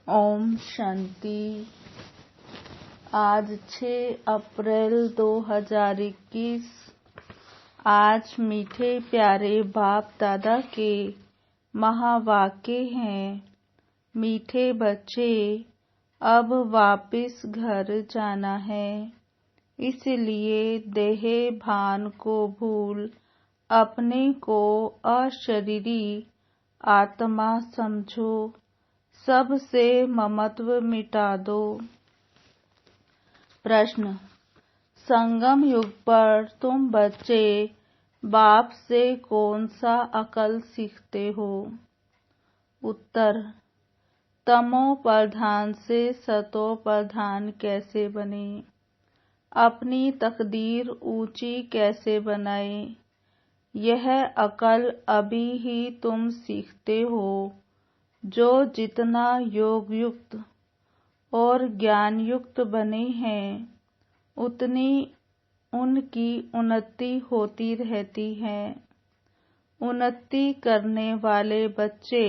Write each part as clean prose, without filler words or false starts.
ओम शांति। आज 6 अप्रैल 2021। आज मीठे प्यारे बाप दादा के महावाक्य हैं। मीठे बच्चे, अब वापिस घर जाना है, इसलिए देह भान को भूल अपने को अशरीरी आत्मा समझो। सबसे ममत्व मिटा दो। प्रश्न: संगम युग पर तुम बच्चे बाप से कौन सा अकल सीखते हो? उत्तर: तमो प्रधान से सतो प्रधान कैसे बने, अपनी तकदीर ऊंची कैसे बनाए, यह अकल अभी ही तुम सीखते हो। जो जितना योग युक्त और ज्ञान युक्त बने हैं, उतनी उनकी उन्नति होती रहती है। उन्नति करने वाले बच्चे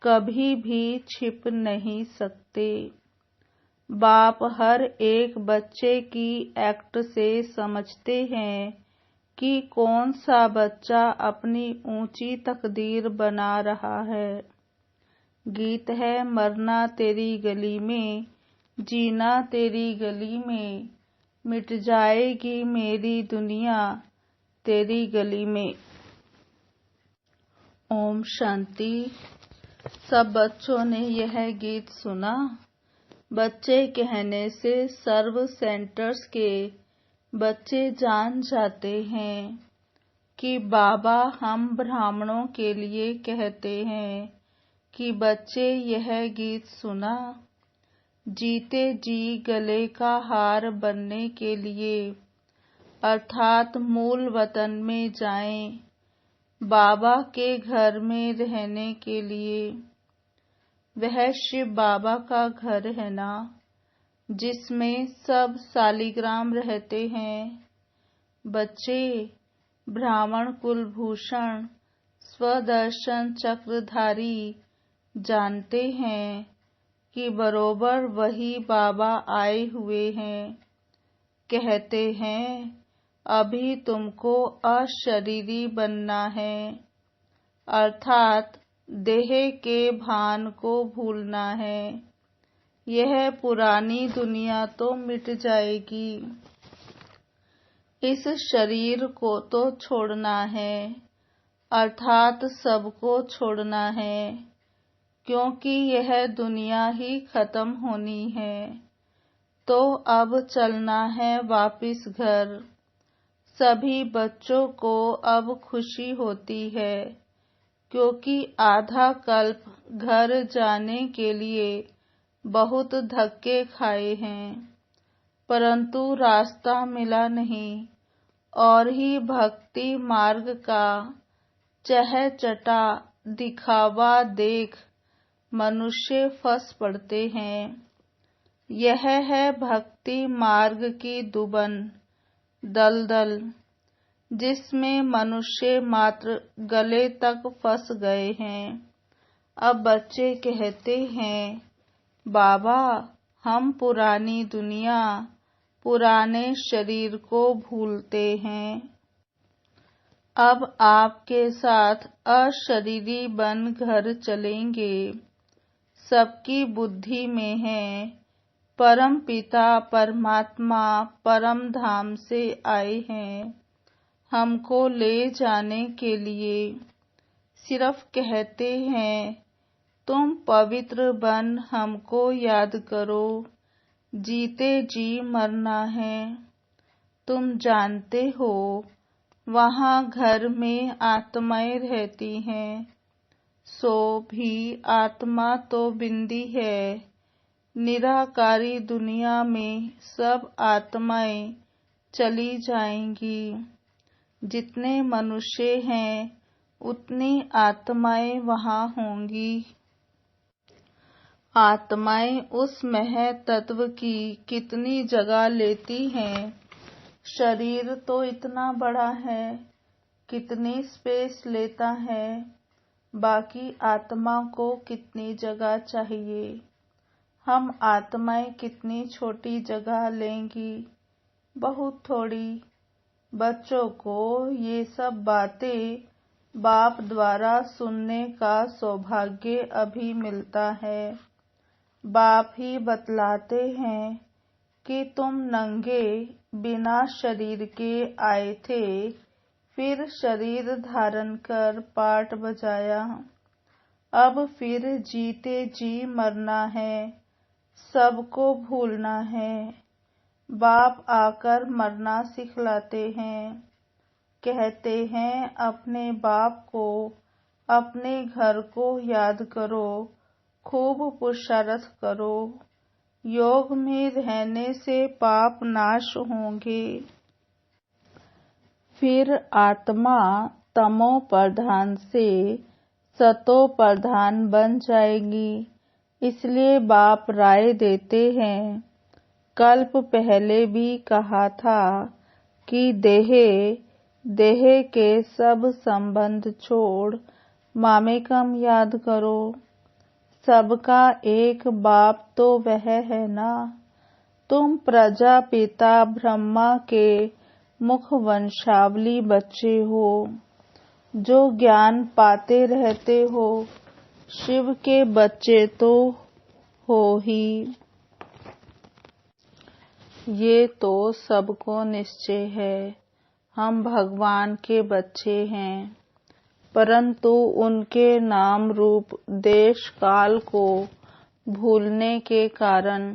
कभी भी छिप नहीं सकते। बाप हर एक बच्चे की एक्ट से समझते हैं कि कौन सा बच्चा अपनी ऊंची तकदीर बना रहा है। गीत है, मरना तेरी गली में, जीना तेरी गली में, मिट जाएगी मेरी दुनिया तेरी गली में। ओम शांति। सब बच्चों ने यह गीत सुना। बच्चे कहने से सर्व सेंटर्स के बच्चे जान जाते हैं कि बाबा हम ब्राह्मणों के लिए कहते हैं कि बच्चे यह गीत सुना। जीते जी गले का हार बनने के लिए अर्थात मूल वतन में जाएं, बाबा के घर में रहने के लिए। वह शिव बाबा का घर है ना, जिसमें सब सालिग्राम रहते हैं। बच्चे ब्राह्मण कुलभूषण स्वदर्शन चक्रधारी जानते हैं कि बरोबर वही बाबा आए हुए हैं। कहते हैं अभी तुमको अशरीरी बनना है, अर्थात देह के भान को भूलना है। यह पुरानी दुनिया तो मिट जाएगी, इस शरीर को तो छोड़ना है, अर्थात सबको छोड़ना है, क्योंकि यह दुनिया ही खत्म होनी है। तो अब चलना है वापिस घर। सभी बच्चों को अब खुशी होती है, क्योंकि आधा कल्प घर जाने के लिए बहुत धक्के खाए हैं, परंतु रास्ता मिला नहीं और ही भक्ति मार्ग का चहचटा दिखावा देख मनुष्य फंस पड़ते हैं। यह है भक्ति मार्ग की दुबन दलदल, जिसमें मनुष्य मात्र गले तक फंस गए हैं। अब बच्चे कहते हैं बाबा हम पुरानी दुनिया पुराने शरीर को भूलते हैं। अब आपके साथ अशरीरी बन घर चलेंगे। सबकी बुद्धि में है परम पिता परमात्मा परम धाम से आए हैं हमको ले जाने के लिए। सिर्फ कहते हैं तुम पवित्र बन हमको याद करो, जीते जी मरना है। तुम जानते हो वहाँ घर में आत्माएं रहती हैं, सो भी आत्मा तो बिंदी है। निराकारी दुनिया में सब आत्माएं चली जाएंगी। जितने मनुष्य हैं उतनी आत्माएं वहाँ होंगी। आत्माएं उस मह तत्व की कितनी जगह लेती हैं। शरीर तो इतना बड़ा है, कितनी स्पेस लेता है, बाकी आत्मा को कितनी जगह चाहिए। हम आत्माएं कितनी छोटी जगह लेंगी, बहुत थोड़ी। बच्चों को ये सब बातें बाप द्वारा सुनने का सौभाग्य अभी मिलता है। बाप ही बतलाते हैं कि तुम नंगे बिना शरीर के आए थे, फिर शरीर धारण कर पाठ बजाया, अब फिर जीते जी मरना है, सबको भूलना है। बाप आकर मरना सिखलाते हैं, कहते हैं अपने बाप को, अपने घर को याद करो, खूब पुरुषार्थ करो। योग में रहने से पाप नाश होंगे। फिर आत्मा तमो प्रधान से सतो प्रधान बन जाएगी। इसलिए बाप राय देते हैं, कल्प पहले भी कहा था कि देह के सब संबंध छोड़ मामेकम याद करो। सबका एक बाप तो वह है ना। तुम प्रजापिता ब्रह्मा के मुख वंशावली बच्चे हो, जो ज्ञान पाते रहते हो। शिव के बच्चे तो हो ही। ये तो सबको निश्चय है, हम भगवान के बच्चे हैं, परंतु उनके नाम रूप देश काल को भूलने के कारण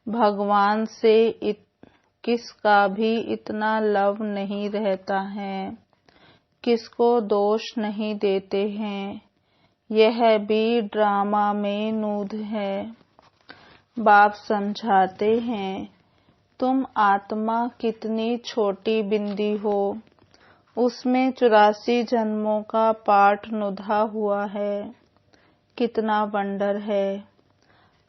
भगवान से किसका भी इतना लव नहीं रहता है, किसको दोष नहीं देते हैं। यह भी ड्रामा में नूद है। बाप समझाते हैं, तुम आत्मा कितनी छोटी बिंदी हो, उसमें 84 जन्मों का पाठ नुधा हुआ है। कितना वंडर है,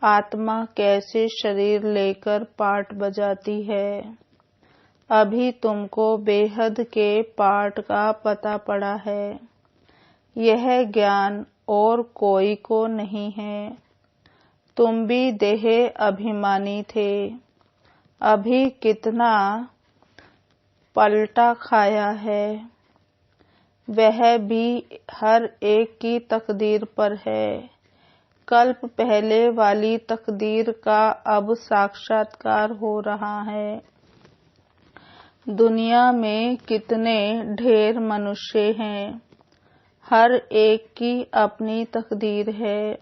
आत्मा कैसे शरीर लेकर पाठ बजाती है। अभी तुमको बेहद के पाठ का पता पड़ा है। यह ज्ञान और कोई को नहीं है। तुम भी देह अभिमानी थे, अभी कितना पलटा खाया है। वह भी हर एक की तकदीर पर है। कल्प पहले वाली तकदीर का अब साक्षात्कार हो रहा है। दुनिया में कितने ढेर मनुष्य हैं, हर एक की अपनी तकदीर है।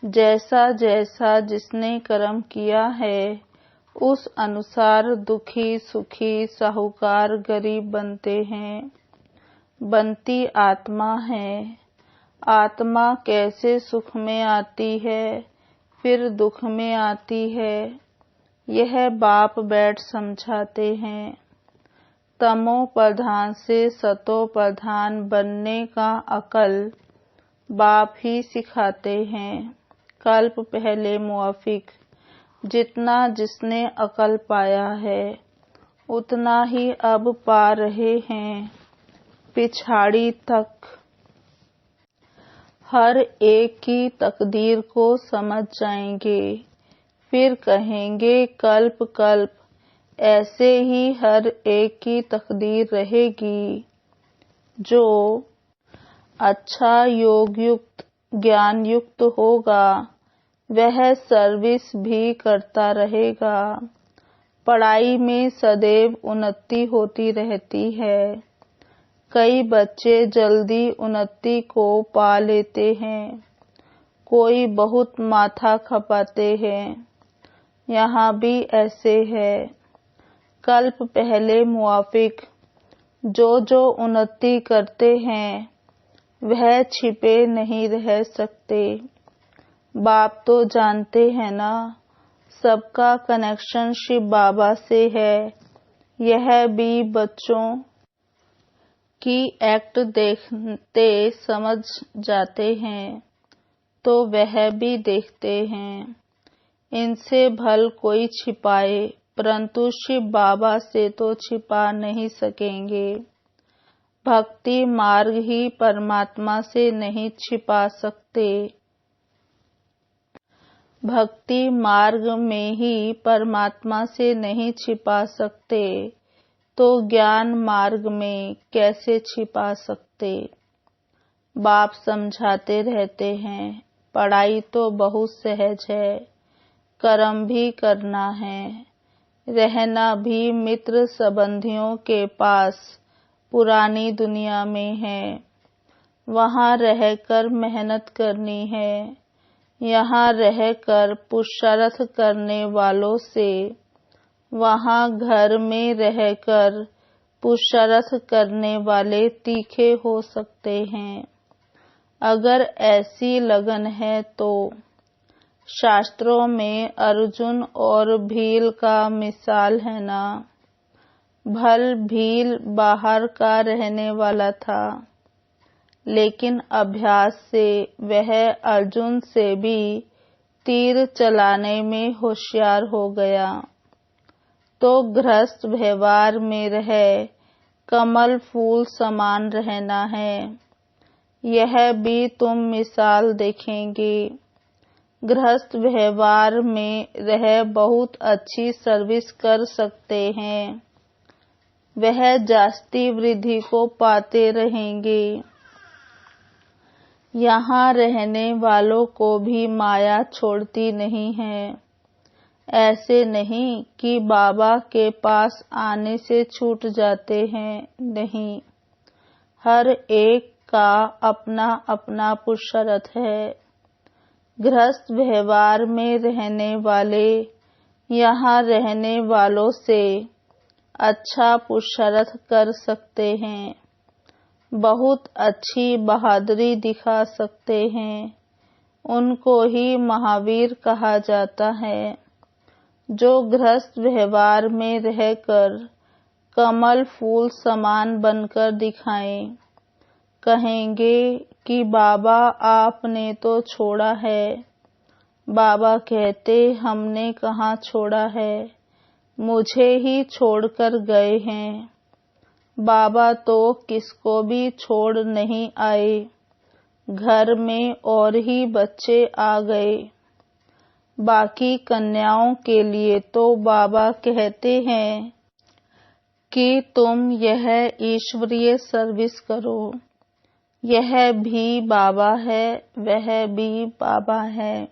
जैसा जैसा जिसने कर्म किया है, उस अनुसार दुखी सुखी साहूकार गरीब बनते हैं। बनती आत्मा है। आत्मा कैसे सुख में आती है, फिर दुख में आती है, यह बाप बैठ समझाते हैं। तमो प्रधान से सतो प्रधान बनने का अकल बाप ही सिखाते हैं। कल्प पहले मुआफिक जितना जिसने अकल पाया है, उतना ही अब पा रहे हैं। पिछाड़ी तक हर एक की तकदीर को समझ जाएंगे, फिर कहेंगे कल्प कल्प ऐसे ही हर एक की तकदीर रहेगी। जो अच्छा योग युक्त ज्ञान युक्त होगा, वह सर्विस भी करता रहेगा। पढ़ाई में सदैव उन्नति होती रहती है। कई बच्चे जल्दी उन्नति को पा लेते हैं, कोई बहुत माथा खपाते हैं। यहाँ भी ऐसे है। कल्प पहले मुआफिक जो उन्नति करते हैं, वह छिपे नहीं रह सकते। बाप तो जानते हैं ना, सबका कनेक्शन शिव बाबा से है। यह भी बच्चों की एक्ट देखते समझ जाते हैं, तो वह भी देखते हैं। इनसे भल कोई छिपाए, परंतु शिव बाबा से तो छिपा नहीं सकेंगे। भक्ति मार्ग ही परमात्मा से नहीं छिपा सकते। भक्ति मार्ग में ही परमात्मा से नहीं छिपा सकते तो ज्ञान मार्ग में कैसे छिपा सकते। बाप समझाते रहते हैं, पढ़ाई तो बहुत सहज है, कर्म भी करना है, रहना भी मित्र संबंधियों के पास पुरानी दुनिया में है, वहाँ रहकर मेहनत करनी है, यहाँ रहकर पुरुषार्थ करने वालों से वहाँ घर में रहकर पुरुषार्थ करने वाले तीखे हो सकते हैं। अगर ऐसी लगन है तो शास्त्रों में अर्जुन और भील का मिसाल है ना। भील बाहर का रहने वाला था, लेकिन अभ्यास से वह अर्जुन से भी तीर चलाने में होशियार हो गया। तो गृहस्थ व्यवहार में रह कमल फूल समान रहना है। यह भी तुम मिसाल देखेंगे। गृहस्थ व्यवहार में रह बहुत अच्छी सर्विस कर सकते हैं, वह जास्ती वृद्धि को पाते रहेंगे। यहाँ रहने वालों को भी माया छोड़ती नहीं है। ऐसे नहीं कि बाबा के पास आने से छूट जाते हैं, नहीं, हर एक का अपना अपना पुरुषार्थ है। गृहस्थ व्यवहार में रहने वाले यहाँ रहने वालों से अच्छा पुरुषार्थ कर सकते हैं, बहुत अच्छी बहादुरी दिखा सकते हैं। उनको ही महावीर कहा जाता है, जो गृहस्थ व्यवहार में रहकर कमल फूल समान बनकर दिखाएं। कहेंगे कि बाबा आपने तो छोड़ा है। बाबा कहते हमने कहाँ छोड़ा है, मुझे ही छोड़कर गए हैं। बाबा तो किसको भी छोड़ नहीं आए, घर में और ही बच्चे आ गए। बाकी कन्याओं के लिए तो बाबा कहते हैं कि तुम यह ईश्वरीय सर्विस करो। यह भी बाबा है, वह भी बाबा है।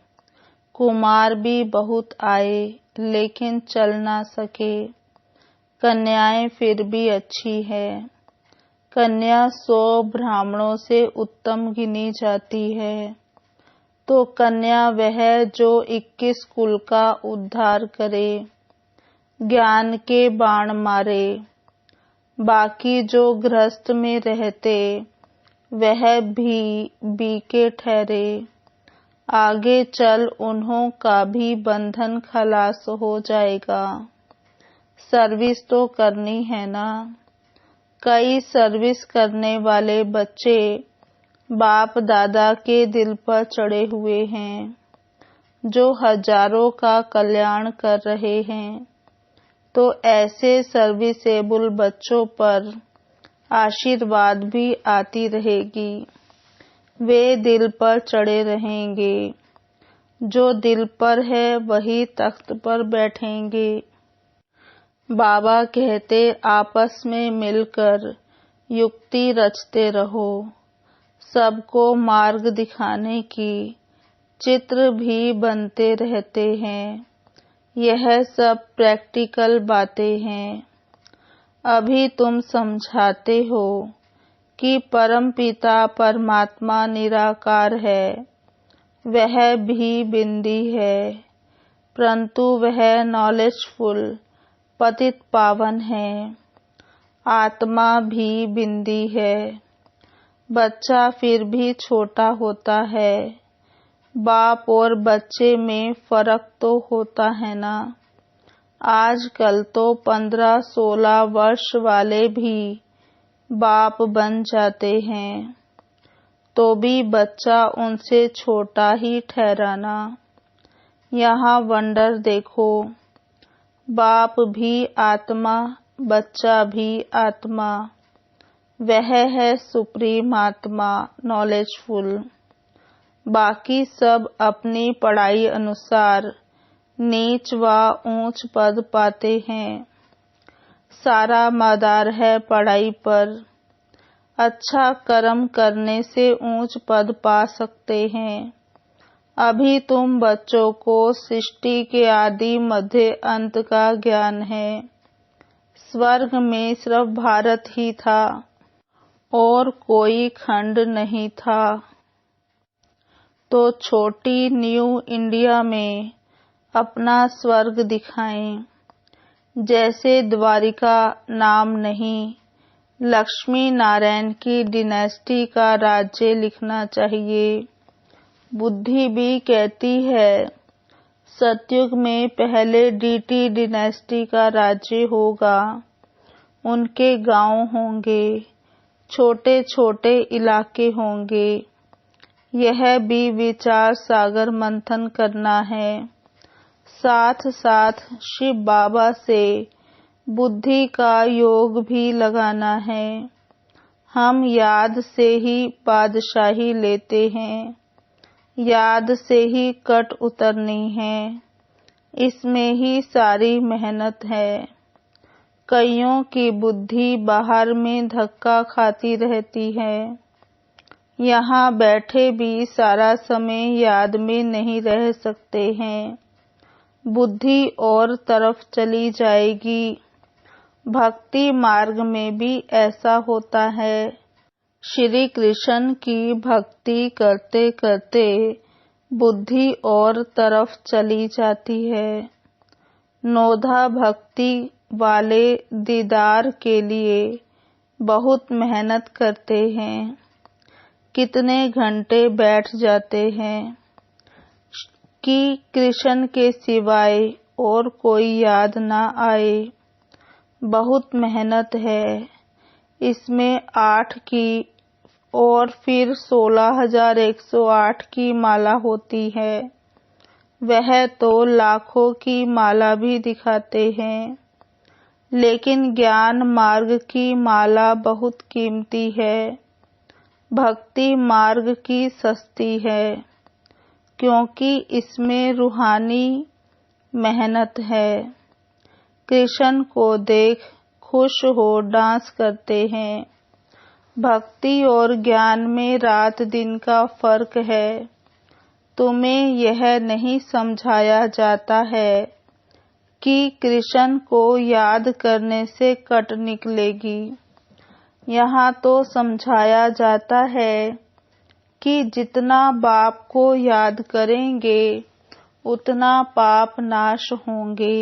कुमार भी बहुत आए, लेकिन चल ना सके। कन्याएं फिर भी अच्छी है। कन्या 100 ब्राह्मणों से उत्तम गिनी जाती है। तो कन्या वह जो 21 कुल का उद्धार करे, ज्ञान के बाण मारे। बाकी जो गृहस्थ में रहते वह भी बीके ठहरे। आगे चल उन्हों का भी बंधन खलास हो जाएगा। सर्विस तो करनी है ना। कई सर्विस करने वाले बच्चे बाप दादा के दिल पर चढ़े हुए हैं, जो हजारों का कल्याण कर रहे हैं। तो ऐसे सर्विसेबल बच्चों पर आशीर्वाद भी आती रहेगी। वे दिल पर चढ़े रहेंगे। जो दिल पर है वही तख्त पर बैठेंगे। बाबा कहते आपस में मिलकर युक्ति रचते रहो। सबको मार्ग दिखाने की चित्र भी बनते रहते हैं। यह सब प्रैक्टिकल बातें हैं। अभी तुम समझाते हो कि परमपिता परमात्मा निराकार है, वह भी बिंदी है, परंतु वह नॉलेजफुल पतित पावन है। आत्मा भी बिंदी है। बच्चा फिर भी छोटा होता है। बाप और बच्चे में फर्क तो होता है ना। आजकल तो 15-16 वर्ष वाले भी बाप बन जाते हैं, तो भी बच्चा उनसे छोटा ही ठहराना। यहाँ वंडर देखो, बाप भी आत्मा, बच्चा भी आत्मा। वह है सुप्रीम आत्मा, नॉलेजफुल। बाकी सब अपनी पढ़ाई अनुसार नीच व ऊंच पद पाते हैं। सारा मदार है पढ़ाई पर। अच्छा कर्म करने से ऊंच पद पा सकते हैं। अभी तुम बच्चों को सृष्टि के आदि मध्य अंत का ज्ञान है। स्वर्ग में सिर्फ भारत ही था और कोई खंड नहीं था। तो छोटी न्यू इंडिया में अपना स्वर्ग दिखाएं। जैसे द्वारिका नाम नहीं, लक्ष्मी नारायण की डिनेस्टी का राज्य लिखना चाहिए। बुद्धि भी कहती है सतयुग में पहले डीटी डिनेस्टी का राज्य होगा। उनके गांव होंगे, छोटे छोटे इलाके होंगे। यह भी विचार सागर मंथन करना है। साथ साथ शिव बाबा से बुद्धि का योग भी लगाना है। हम याद से ही बादशाही लेते हैं, याद से ही कट उतरनी है। इसमें ही सारी मेहनत है। कईयों की बुद्धि बाहर में धक्का खाती रहती है। यहाँ बैठे भी सारा समय याद में नहीं रह सकते हैं। बुद्धि और तरफ चली जाएगी। भक्ति मार्ग में भी ऐसा होता है। श्री कृष्ण की भक्ति करते करते बुद्धि और तरफ चली जाती है। नोधा भक्ति वाले दीदार के लिए बहुत मेहनत करते हैं। कितने घंटे बैठ जाते हैं कि कृष्ण के सिवाय और कोई याद ना आए। बहुत मेहनत है इसमें। 8 की और फिर 16,108 की माला होती है। वह तो लाखों की माला भी दिखाते हैं। लेकिन ज्ञान मार्ग की माला बहुत कीमती है। भक्ति मार्ग की सस्ती है, क्योंकि इसमें रूहानी मेहनत है। कृष्ण को देख खुश हो डांस करते हैं। भक्ति और ज्ञान में रात दिन का फर्क है। तुम्हें यह नहीं समझाया जाता है कि कृष्ण को याद करने से कट निकलेगी। यहाँ तो समझाया जाता है कि जितना बाप को याद करेंगे उतना पाप नाश होंगे।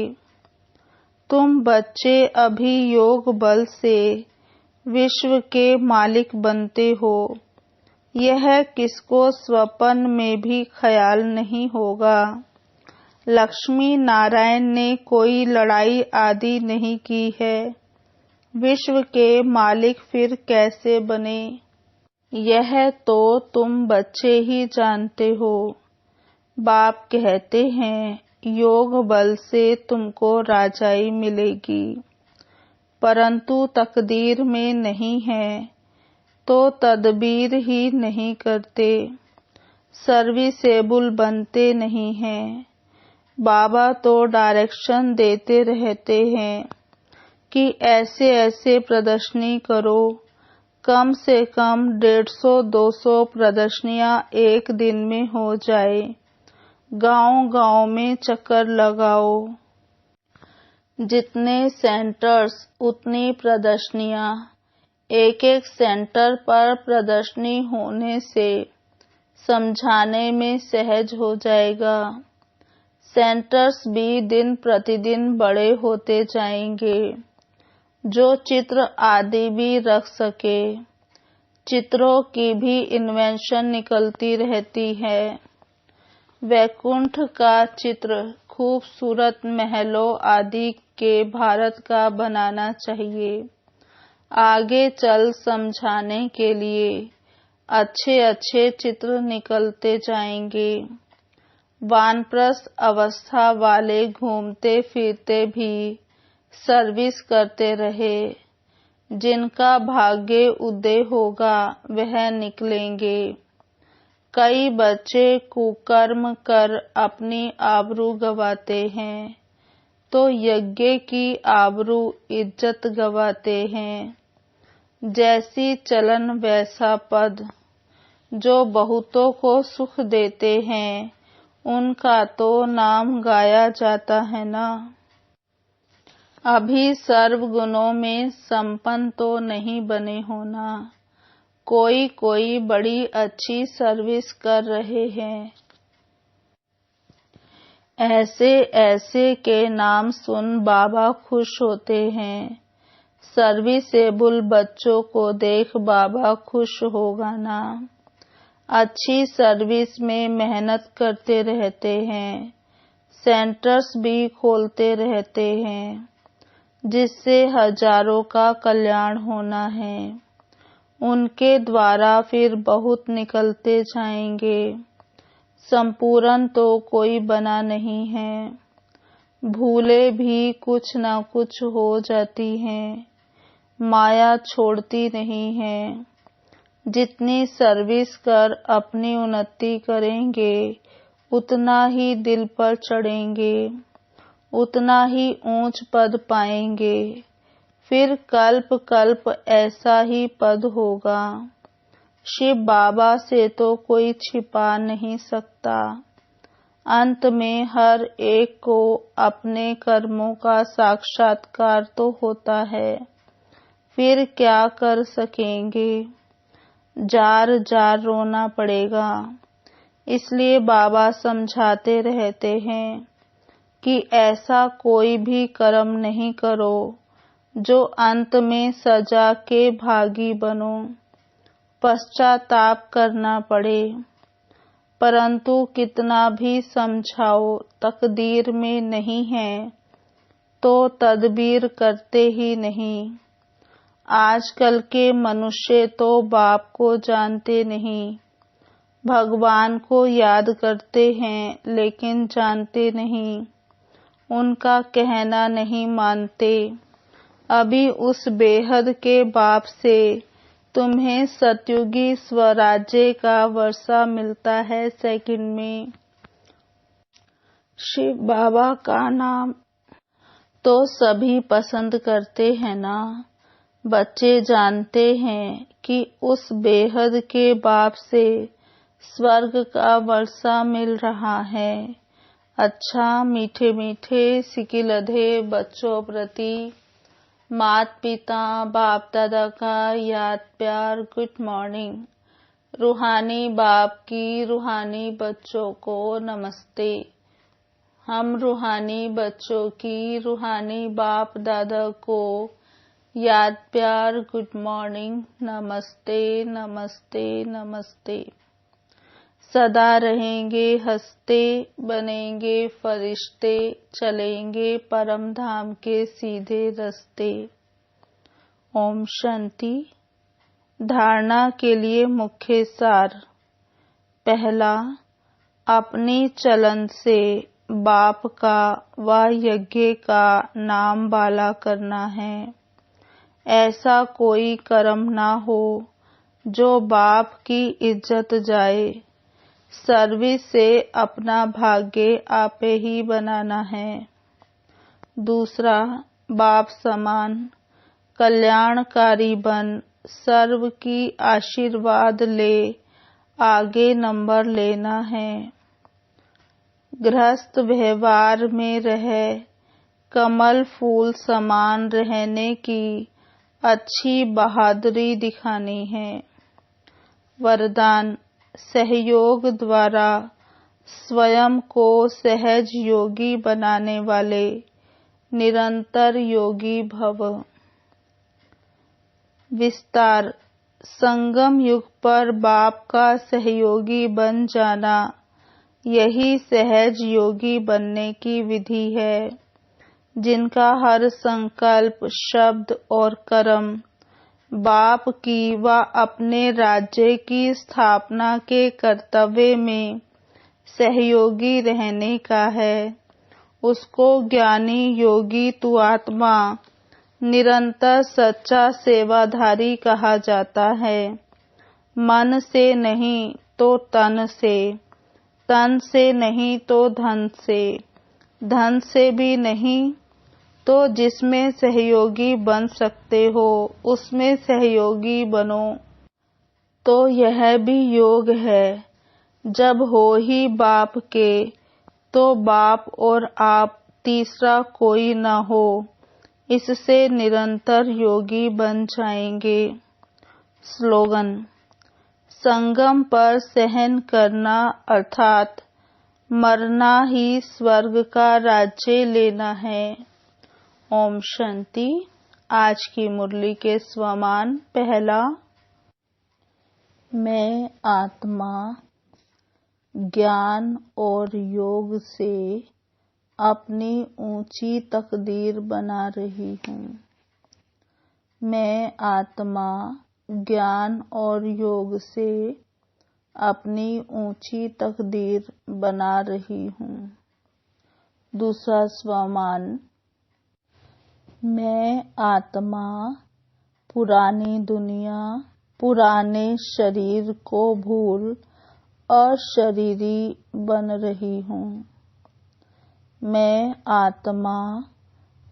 तुम बच्चे अभी योग बल से विश्व के मालिक बनते हो। यह किसको स्वप्न में भी ख्याल नहीं होगा। लक्ष्मी नारायण ने कोई लड़ाई आदि नहीं की है। विश्व के मालिक फिर कैसे बने, यह तो तुम बच्चे ही जानते हो। बाप कहते हैं योग बल से तुमको राजाई मिलेगी, परंतु तकदीर में नहीं है तो तदबीर ही नहीं करते, सर्विसेबल बनते नहीं हैं। बाबा तो डायरेक्शन देते रहते हैं कि ऐसे ऐसे प्रदर्शनी करो। कम से कम 150-200 प्रदर्शनियां एक दिन में हो जाए। गांव गांव में चक्कर लगाओ। जितने सेंटर्स उतनी प्रदर्शनियां। एक एक सेंटर पर प्रदर्शनी होने से समझाने में सहज हो जाएगा। सेंटर्स भी दिन प्रतिदिन बड़े होते जाएंगे। जो चित्र आदि भी रख सके। चित्रों की भी इन्वेंशन निकलती रहती है। वैकुंठ का चित्र खूबसूरत महलों आदि के भारत का बनाना चाहिए। आगे चल समझाने के लिए अच्छे अच्छे चित्र निकलते जाएंगे। वानप्रस्थ अवस्था वाले घूमते फिरते भी सर्विस करते रहे। जिनका भाग्य उदय होगा वह निकलेंगे। कई बच्चे कुकर्म कर अपनी आबरू गंवाते हैं, तो यज्ञ की आबरू इज्जत गंवाते हैं। जैसी चलन वैसा पद, जो बहुतों को सुख देते हैं, उनका तो नाम गाया जाता है ना। अभी सर्व गुणों में संपन्न तो नहीं बने होना। कोई कोई बड़ी अच्छी सर्विस कर रहे हैं। ऐसे ऐसे के नाम सुन बाबा खुश होते हैं। सर्विसेबल बच्चों को देख बाबा खुश होगा ना। अच्छी सर्विस में मेहनत करते रहते हैं। सेंटर्स भी खोलते रहते हैं, जिससे हजारों का कल्याण होना है। उनके द्वारा फिर बहुत निकलते जाएंगे। संपूर्ण तो कोई बना नहीं है। भूले भी कुछ न कुछ हो जाती हैं। माया छोड़ती नहीं है। जितनी सर्विस कर अपनी उन्नति करेंगे, उतना ही दिल पर चढ़ेंगे, उतना ही ऊंच पद पाएंगे। फिर कल्प कल्प ऐसा ही पद होगा। शिव बाबा से तो कोई छिपा नहीं सकता। अंत में हर एक को अपने कर्मों का साक्षात्कार तो होता है। फिर क्या कर सकेंगे। जार जार रोना पड़ेगा। इसलिए बाबा समझाते रहते हैं कि ऐसा कोई भी कर्म नहीं करो जो अंत में सजा के भागी बनो, पश्चाताप करना पड़े। परंतु कितना भी समझाओ, तकदीर में नहीं है तो तदबीर करते ही नहीं। आजकल के मनुष्य तो बाप को जानते नहीं, भगवान को याद करते हैं लेकिन जानते नहीं, उनका कहना नहीं मानते। अभी उस बेहद के बाप से तुम्हें सतयुगी स्वराज्य का वर्षा मिलता है सेकंड में। शिव बाबा का नाम तो सभी पसंद करते हैं ना। बच्चे जानते हैं कि उस बेहद के बाप से स्वर्ग का वर्षा मिल रहा है। अच्छा, मीठे मीठे सिकिलधे बच्चों प्रति माता पिता बाप दादा का याद प्यार गुड मॉर्निंग। रूहानी बाप की रूहानी बच्चों को नमस्ते। हम रूहानी बच्चों की रूहानी बाप दादा को याद प्यार गुड मॉर्निंग, नमस्ते नमस्ते नमस्ते। सदा रहेंगे हंसते, बनेंगे फरिश्ते, चलेंगे परम धाम के सीधे रास्ते। ओम शांति। धारणा के लिए मुख्य सार। पहला, अपनी चलन से बाप का व यज्ञ का नाम बाला करना है। ऐसा कोई कर्म ना हो जो बाप की इज्जत जाए। सर्विस से अपना भाग्य आपे ही बनाना है। दूसरा, बाप समान कल्याणकारी बन सर्व की आशीर्वाद ले आगे नंबर लेना है। गृहस्थ व्यवहार में रह कमल फूल समान रहने की अच्छी बहादुरी दिखानी है। वरदान, सहयोग द्वारा स्वयं को सहज योगी बनाने वाले निरंतर योगी भव। विस्तार, संगम युग पर बाप का सहयोगी बन जाना, यही सहज योगी बनने की विधि है, जिनका हर संकल्प शब्द और कर्म बाप की व अपने राज्य की स्थापना के कर्तव्य में सहयोगी रहने का है। उसको ज्ञानी योगी तु आत्मा निरंतर सच्चा सेवाधारी कहा जाता है। मन से नहीं तो तन से, तन से नहीं तो धन से, धन से भी नहीं तो जिसमें सहयोगी बन सकते हो उसमें सहयोगी बनो। तो यह भी योग है। जब हो ही बाप के तो बाप और आप तीसरा कोई न हो, इससे निरंतर योगी बन जाएंगे। स्लोगन: संगम पर सहन करना अर्थात मरना ही स्वर्ग का राज्य लेना है। ओम शांति। आज की मुरली के स्वमान पहला। मैं आत्मा ज्ञान और योग से अपनी ऊंची तकदीर बना रही हूँ। मैं आत्मा ज्ञान और योग से अपनी ऊंची तकदीर बना रही हूँ। दूसरा स्वमान: मैं आत्मा पुरानी दुनिया, पुराने शरीर को भूल अशरीरी बन रही हूँ। मैं आत्मा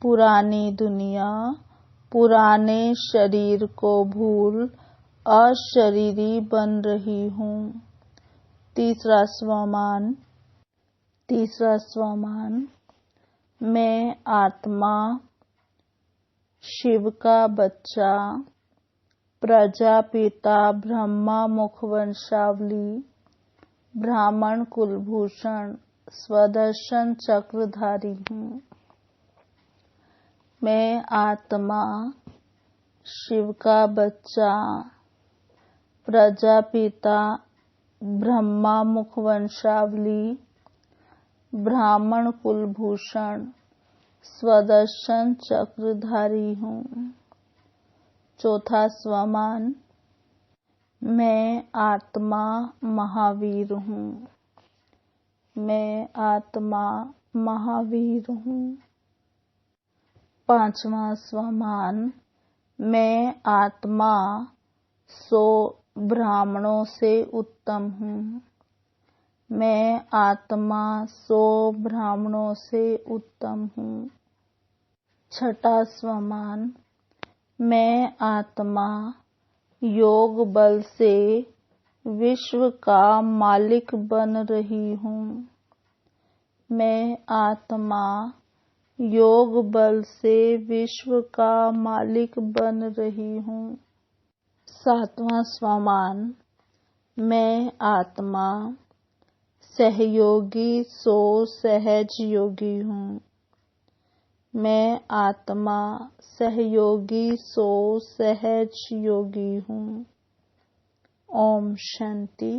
पुरानी दुनिया, पुराने शरीर को भूल अशरीरी बन रही हूँ। तीसरा स्वमान: मैं आत्मा शिव का बच्चा, प्रजापिता ब्रह्मा मुखवंशावली, ब्राह्मण कुलभूषण, स्वदर्शन चक्रधारी हूँ। मैं आत्मा शिव का बच्चा, प्रजापिता ब्रह्मा मुखवंशावली, ब्राह्मण कुलभूषण, स्वदर्शन चक्रधारी हूँ। चौथा स्वमान: मैं आत्मा महावीर हूँ। मैं आत्मा महावीर हूँ। पांचवा स्वमान: मैं आत्मा 100 ब्राह्मणों से उत्तम हूँ। मैं आत्मा 100 ब्राह्मणों से उत्तम हूँ। छठा स्वमान: मैं आत्मा योग बल से विश्व का मालिक बन रही हूँ। मैं आत्मा योग बल से विश्व का मालिक बन रही हूँ। सातवां स्वमान: मैं आत्मा सहयोगी 100 सहज योगी हूँ। मैं आत्मा सहयोगी 100 सहज योगी हूँ। ओम शांति।